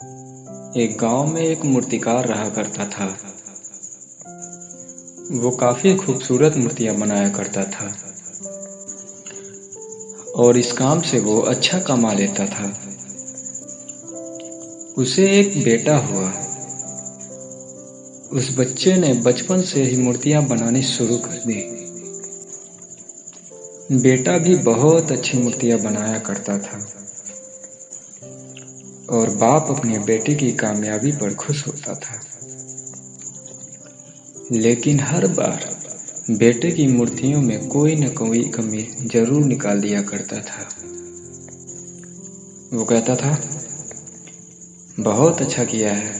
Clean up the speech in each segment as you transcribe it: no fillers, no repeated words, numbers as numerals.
एक गांव में एक मूर्तिकार रहा करता था। वो काफी खूबसूरत मूर्तियां बनाया करता था और इस काम से वो अच्छा कमा लेता था। उसे एक बेटा हुआ। उस बच्चे ने बचपन से ही मूर्तियां बनानी शुरू कर दी। बेटा भी बहुत अच्छी मूर्तियां बनाया करता था और बाप अपने बेटे की कामयाबी पर खुश होता था। लेकिन हर बार बेटे की मूर्तियों में कोई न कोई कमी जरूर निकाल दिया करता था। वो कहता था, बहुत अच्छा किया है,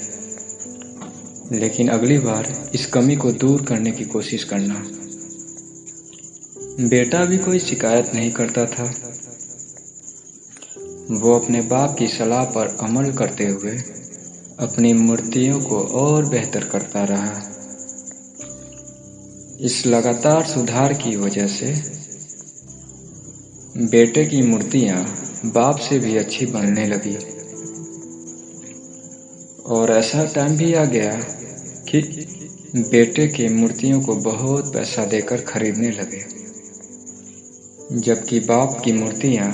लेकिन अगली बार इस कमी को दूर करने की कोशिश करना। बेटा भी कोई शिकायत नहीं करता था। वो अपने बाप की सलाह पर अमल करते हुए अपनी मूर्तियों को और बेहतर करता रहा। इस लगातार सुधार की वजह से बेटे की मूर्तियां बाप से भी अच्छी बनने लगी और ऐसा टाइम भी आ गया कि बेटे की मूर्तियों को बहुत पैसा देकर खरीदने लगे, जबकि बाप की मूर्तियां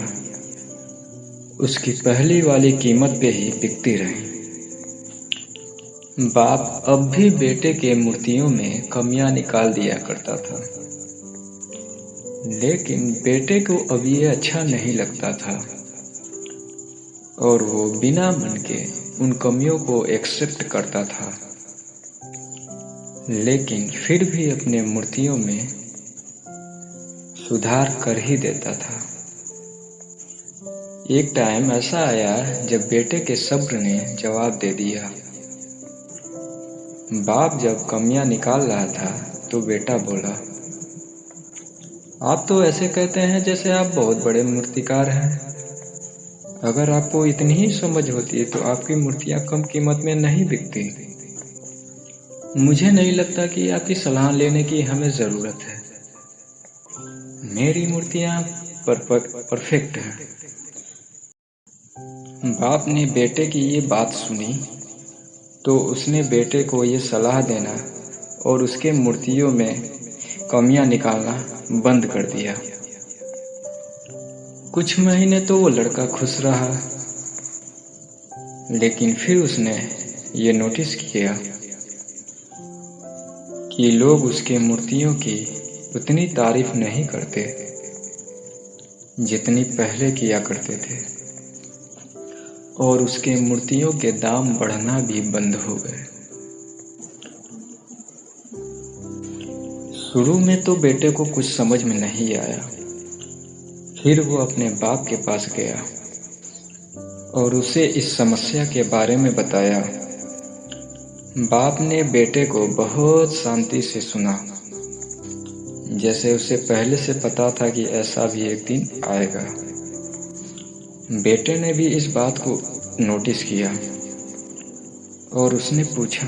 उसकी पहली वाली कीमत पे ही बिकती रहीं। बाप अब भी बेटे के मूर्तियों में कमियां निकाल दिया करता था, लेकिन बेटे को अब ये अच्छा नहीं लगता था और वो बिना मन के उन कमियों को एक्सेप्ट करता था, लेकिन फिर भी अपने मूर्तियों में सुधार कर ही देता था। एक टाइम ऐसा आया जब बेटे के सब्र ने जवाब दे दिया। बाप जब कमियां निकाल रहा था तो बेटा बोला, आप तो ऐसे कहते हैं जैसे आप बहुत बड़े मूर्तिकार हैं। अगर आपको इतनी ही समझ होती तो आपकी मूर्तियां कम कीमत में नहीं बिकती। मुझे नहीं लगता कि आपकी सलाह लेने की हमें जरूरत है। मेरी मूर्तियां परफेक्ट हैं। बाप ने बेटे की ये बात सुनी तो उसने बेटे को ये सलाह देना और उसके मूर्तियों में कमियां निकालना बंद कर दिया। कुछ महीने तो वो लड़का खुश रहा, लेकिन फिर उसने ये नोटिस किया कि लोग उसके मूर्तियों की उतनी तारीफ नहीं करते जितनी पहले किया करते थे और उसके मूर्तियों के दाम बढ़ना भी बंद हो गए। शुरू में तो बेटे को कुछ समझ में नहीं आया। फिर वो अपने बाप के पास गया और उसे इस समस्या के बारे में बताया। बाप ने बेटे को बहुत शांति से सुना, जैसे उसे पहले से पता था कि ऐसा भी एक दिन आएगा। बेटे ने भी इस बात को नोटिस किया और उसने पूछा,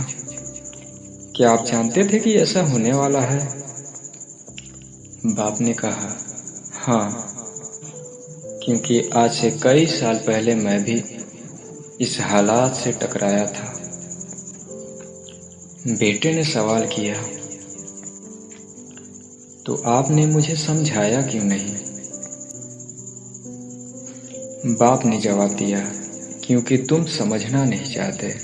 क्या आप जानते थे कि ऐसा होने वाला है? बाप ने कहा, हाँ, क्योंकि आज से कई साल पहले मैं भी इस हालात से टकराया था। बेटे ने सवाल किया, तो आपने मुझे समझाया क्यों नहीं? बाप ने जवाब दिया, क्योंकि तुम समझना नहीं चाहते।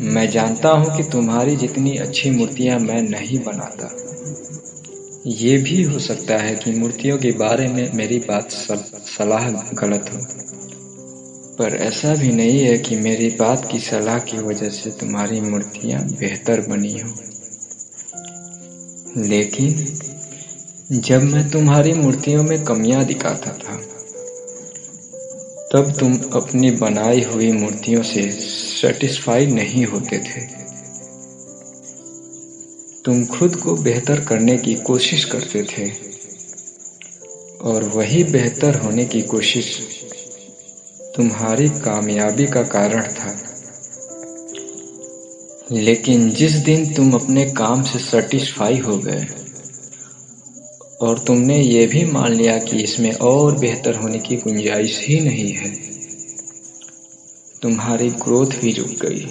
मैं जानता हूं कि तुम्हारी जितनी अच्छी मूर्तियां मैं नहीं बनाता। ये भी हो सकता है कि मूर्तियों के बारे में मेरी सलाह गलत हो, पर ऐसा भी नहीं है कि मेरी बात की सलाह की वजह से तुम्हारी मूर्तियां बेहतर बनी हो। लेकिन जब मैं तुम्हारी मूर्तियों में कमियां दिखाता था, तब तुम अपनी बनाई हुई मूर्तियों से सेटिस्फाई नहीं होते थे। तुम खुद को बेहतर करने की कोशिश करते थे और वही बेहतर होने की कोशिश तुम्हारी कामयाबी का कारण था। लेकिन जिस दिन तुम अपने काम से सेटिस्फाई हो गए और तुमने ये भी मान लिया कि इसमें और बेहतर होने की गुंजाइश ही नहीं है, तुम्हारी ग्रोथ भी रुक गई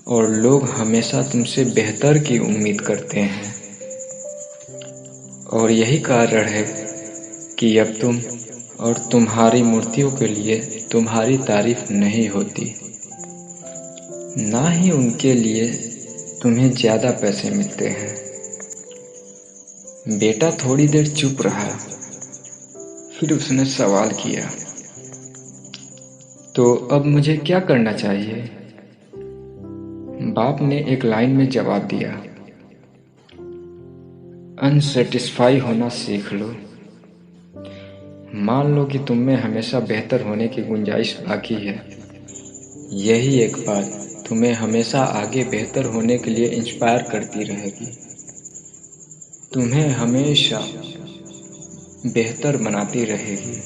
और लोग हमेशा तुमसे बेहतर की उम्मीद करते हैं। और यही कारण है कि अब तुम और तुम्हारी मूर्तियों के लिए तुम्हारी तारीफ नहीं होती, ना ही उनके लिए तुम्हें ज़्यादा पैसे मिलते हैं। बेटा थोड़ी देर चुप रहा, फिर उसने सवाल किया, तो अब मुझे क्या करना चाहिए? बाप ने एक लाइन में जवाब दिया, अनसेटिस्फाई होना सीख लो। मान लो कि तुम में हमेशा बेहतर होने की गुंजाइश बाकी है। यही एक बात तुम्हें हमेशा आगे बेहतर होने के लिए इंस्पायर करती रहेगी, तुम्हें हमेशा बेहतर बनाती रहेगी।